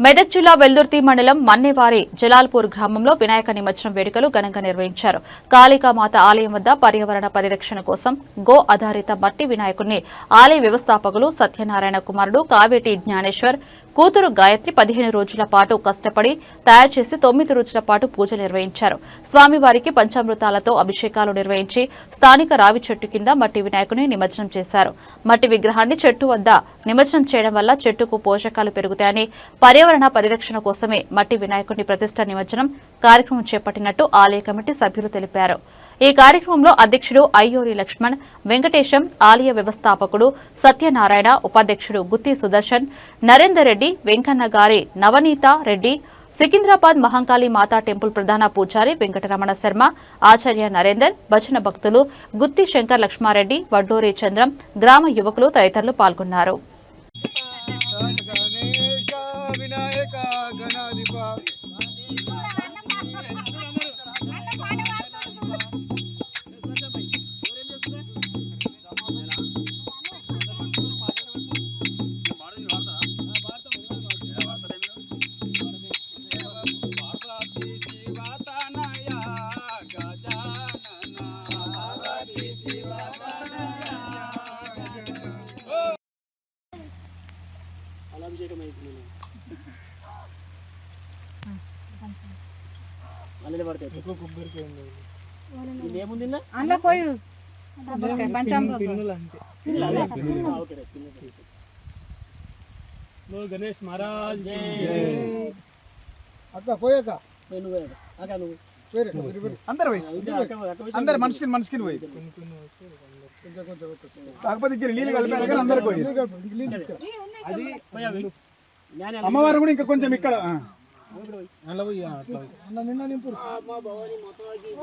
మెదక్ జిల్లా వెల్దుర్తి మండలం మన్నేవారి జలాల్పూర్ గ్రామంలో వినాయక నిమజ్జనం వేడుకలు ఘనంగా నిర్వహించారు. కాళికామాత ఆలయం వద్ద పర్యావరణ పరిరక్షణ కోసం గో ఆధారిత మట్టి వినాయకుడిని ఆలయ వ్యవస్థాపకులు సత్యనారాయణ కుమారుడు కావేటి జ్ఞానేశ్వర్ కూతురు గాయత్రి 15 రోజుల పాటు కష్టపడి తయారు చేసి 9 రోజుల పాటు పూజలు నిర్వహించారు. స్వామివారికి పంచామృతాలతో అభిషేకాలు నిర్వహించి స్థానిక రావి చెట్టు కింద మట్టి వినాయకుడిని నిమజ్జనం చేశారు. మట్టి విగ్రహాన్ని చెట్టు వద్ద నిమజ్జనం చేయడం వల్ల చెట్టుకు పోషకాలు పెరుగుతాయని, పర్యావరణ పరిరక్షణ కోసమే మట్టి వినాయకుడిని ప్రతిష్ఠ నిమజ్జనం కార్యక్రమం చేపట్టినట్టు ఆలయ కమిటీ సభ్యులు తెలిపారు. ఈ కార్యక్రమంలో అధ్యక్షుడు అయ్యూరి లక్ష్మణ్, వెంకటేశం, ఆలయ వ్యవస్థాపకుడు సత్యనారాయణ, ఉపాధ్యక్షుడు గుత్తి సుదర్శన్, నరేందర్ రెడ్డి, వెంకన్న గారి నవనీత రెడ్డి, సికింద్రాబాద్ మహంకాళి మాతా టెంపుల్ ప్రధాన పూజారి వెంకటరమణ శర్మ, ఆచార్య నరేందర్, భజన భక్తులు గుత్తి శంకర్ లక్ష్మారెడ్డి, వడ్డూరి చంద్రం, గ్రామ యువకులు తదితరులు పాల్గొన్నారు. गणेश महाराज अंदर मनुष्य పోయి కాకపోతే ఇక్కడ నీళ్ళు కలిపారు కానీ అందరికి పోయి అది అమ్మవారు కూడా ఇంకా కొంచెం ఇక్కడ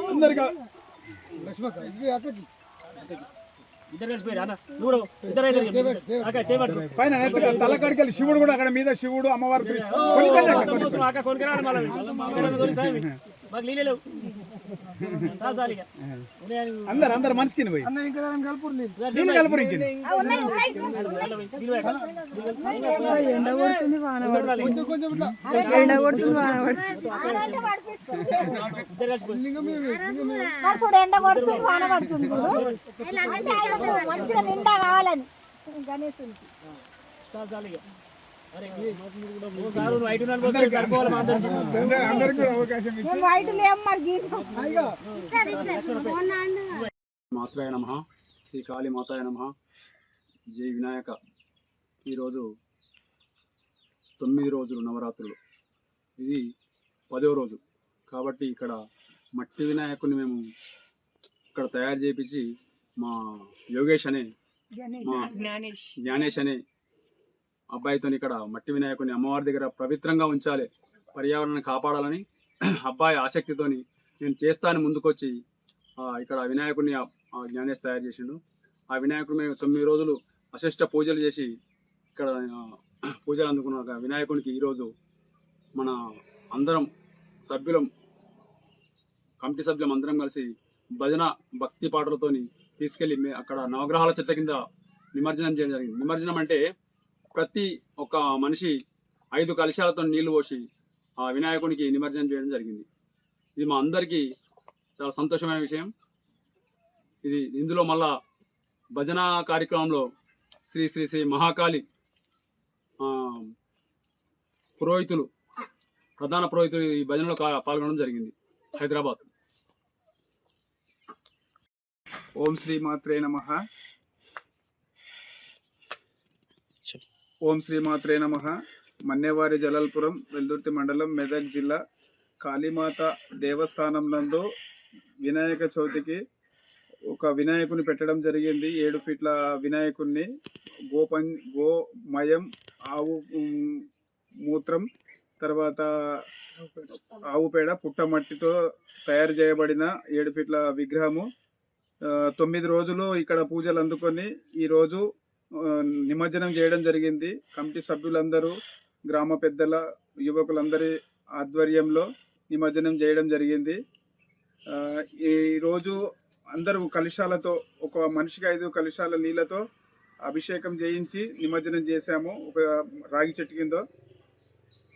అందరికీ పైన తలకాడికి శివుడు కూడా అక్కడ మీద శివుడు అమ్మవారు అందరు మనిషికి పోయి నీళ్ళు కలుపురు మంచిగా నిండా కావాలని గణేశునికి మాత్రాయ నమః, శ్రీ కాళీ మాతాయ నమః, జై వినాయక. ఈరోజు 9 రోజులు నవరాత్రులు, ఇది 10వ రోజు కాబట్టి ఇక్కడ మట్టి వినాయకుడిని మేము ఇక్కడ తయారు చేయించి మా యోగేష్ అనే మా జ్ఞానేష్ అనే అబ్బాయితో ఇక్కడ మట్టి వినాయకుడిని అమ్మవారి దగ్గర పవిత్రంగా ఉంచాలి, పర్యావరణాన్ని కాపాడాలని అబ్బాయి ఆసక్తితోని నేను చేస్తాను ముందుకొచ్చి ఇక్కడ వినాయకుడిని జ్ఞానేష్ తయారు చేసిండు. ఆ వినాయకుడు మేము 9 రోజులు అశిష్ట పూజలు చేసి ఇక్కడ పూజలు అందుకున్న వినాయకునికి ఈరోజు మన అందరం సభ్యులం, కమిటీ సభ్యులం అందరం కలిసి భజన భక్తి పాటలతోని తీసుకెళ్ళి అక్కడ నవగ్రహాల చెట్ల కింద నిమజ్జనం చేయడం జరిగింది. నిమజ్జనం అంటే ప్రతి ఒక్క మనిషి 5 కలశాలతో నీళ్లు పోసి ఆ వినాయకునికి నిమజ్జనం చేయడం జరిగింది. ఇది మా అందరికీ చాలా సంతోషమైన విషయం. ఇందులో మళ్ళా భజన కార్యక్రమంలో శ్రీ శ్రీ శ్రీ మహాకాళి పురోహితులు, ప్రధాన పురోహితులు ఈ భజనలో పాల్గొనడం జరిగింది హైదరాబాద్. ఓం శ్రీ మాత్రే నమః. ఓం శ్రీ మాత్రే నమః. మన్నేవారి జలాల్పురం, వెల్దుర్తి మండలం, మెదక్ జిల్లా కాళీమాత దేవస్థానం నందు వినాయక చవితికి ఒక వినాయకుని పెట్టడం జరిగింది. 7 ఫీట్ల వినాయకుడిని గోమయం, ఆవు మూత్రం, తర్వాత ఆవు పేడ, పుట్టమట్టితో తయారు చేయబడిన 7 ఫీట్ల విగ్రహము 9 రోజులు ఇక్కడ పూజలు అందుకొని ఈరోజు నిమజ్జనం చేయడం జరిగింది. కమిటీ సభ్యులందరూ, గ్రామ పెద్దల, యువకులందరి ఆధ్వర్యంలో నిమజ్జనం చేయడం జరిగింది. ఈరోజు అందరూ కలశాలతో, ఒక మనిషికి 5 కలశాల నీళ్ళతో అభిషేకం చేయించి నిమజ్జనం చేశాము ఒక రాగి చెట్టు కింద.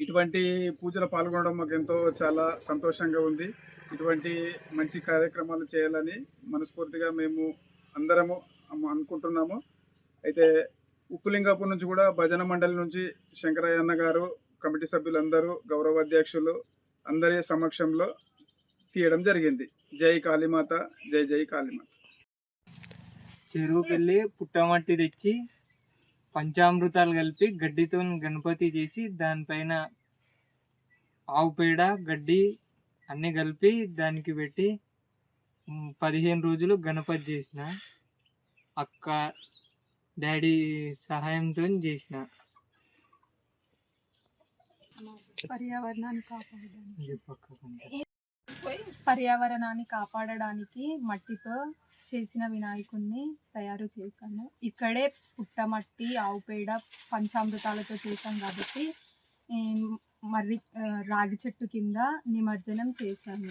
ఇటువంటి పూజలో పాల్గొనడం మాకు ఎంతో చాలా సంతోషంగా ఉంది. ఇటువంటి మంచి కార్యక్రమాలు చేయాలని మనస్ఫూర్తిగా మేము అందరము అనుకుంటున్నాము. అయితే ఉప్పులింగాపూర్ నుంచి కూడా భజన మండలి నుంచి శంకరయ్య అన్న గారు, కమిటీ సభ్యులందరూ, గౌరవ అధ్యక్షులు అందరి సమక్షంలో తీయడం జరిగింది. జై కాళీమాత, జై జై కాళీమాత. చెరువుకి వెళ్ళి పుట్టమట్టి తెచ్చి పంచామృతాలు కలిపి గడ్డితో గణపతి చేసి దానిపైన ఆవు పేడ గడ్డి అన్నీ కలిపి దానికి పెట్టి 15 రోజులు గణపతి చేసిన. అక్క డాడీ సహాయంతో చేసిన. పర్యావరణాన్ని కాపాడడానికి మట్టితో చేసిన వినాయకుడిని తయారు చేశాము. ఇక్కడే పుట్టమట్టి, ఆవు పేడ, పంచామృతాలతో చేశాం కాబట్టి మరి రాగి చెట్టు కింద నిమజ్జనం చేశాము.